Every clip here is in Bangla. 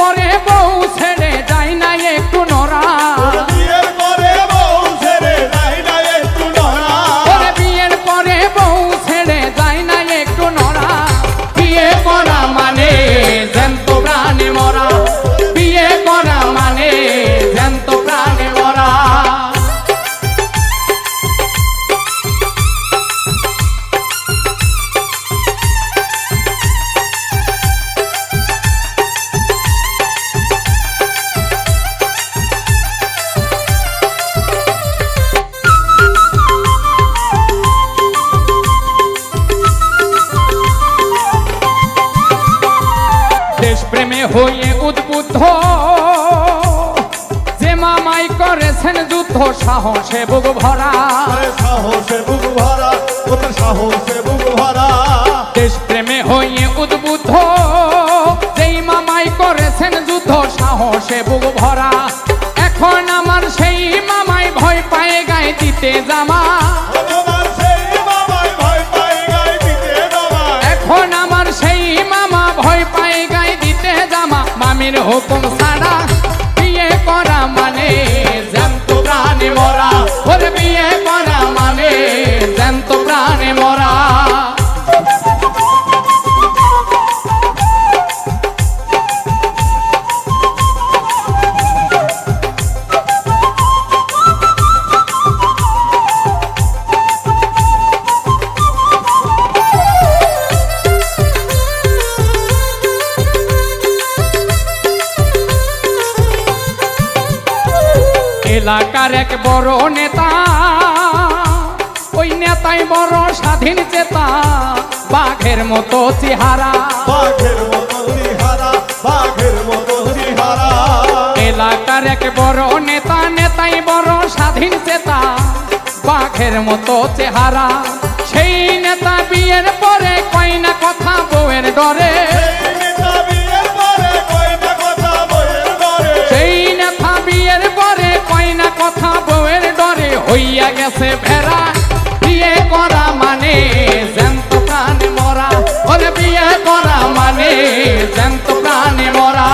পরে বউ ছেড়ে যায় না একটু নড়া বিয়ের পরে বউ ছেড়ে যায় না একটু নড়া বিয়ের পরে বউ ছেড়ে যায় না একটু নড়া বিয়ে করা মানে জ্যান্ত প্রাণে মরা বিয়ে করা মানে জ্যান্ত প্রাণে মরা দেশপ্রেমে হয়ে উদ্বুদ্ধ যে মামাই করেছেন যুদ্ধ সাহসে বুক ভরা সাহসে বুক ভরা ওদের সাহসে বুক ভরা দেশপ্রেমে হয়ে উদ্বুদ্ধ যেই মামাই করেছেন যুদ্ধ সাহসে বুক ভরা এখন আমার সেই মামাই ভয় পায়ে গায়ে দিতে জামা এখন আমার সেই মামা ভয় পায়ে গায়ে দিতে জামা মামির হুকুম ছাড়া বিয়ে করা মানে জ্যান্ত প্রাণে মরা ওরে বিয়ে করা মানে জ্যান্ত প্রাণে মরা এলাকার এক বড় নেতা ওই নেতাই বড় স্বাধীন চেতা বাঘের মতো চেহারা বাঘের মতো চেহারা বাঘের মতো চেহারা এলাকার এক বড় নেতা নেতাই বড় স্বাধীন চেতা বাঘের মতো চেহারা সেই নেতা বিয়ের পরে কয় না কথা বউয়ের ডরে কথা বউয়ের ডরে হইয়া গেছে ভেড়া বিয়ে করা মানে জ্যান্ত প্রাণে মরা বলে বিয়ে করা মানে জ্যান্ত প্রাণে মরা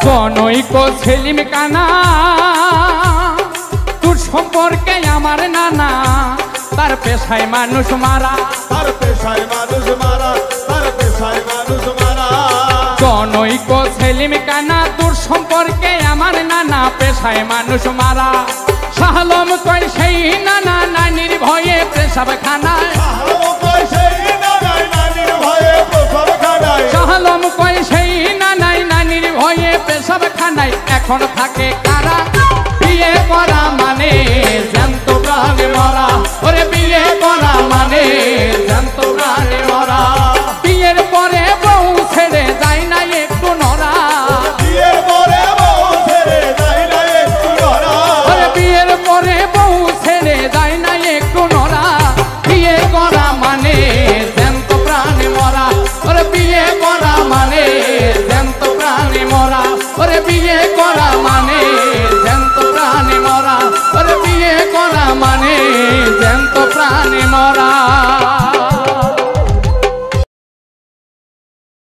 জনৈক সেলিম কানা তোর সম্পর্কে আমার নানা তার পেশায় মানুষ মারা তার পেশায় মানুষ মারা তার পেশায় মানুষ মারা জনৈক সেলিম কানা তোর সম্পর্কে আমার নানা পেশায় মানুষ মারা শাহলম কয় সেই নানা নানির ভয়ে পেশাব খানায় শাহলম কয় সেই নানাই নানির ভয়ে পেশাব খানায় এখন থাকে কারা বিয়ে করা মানে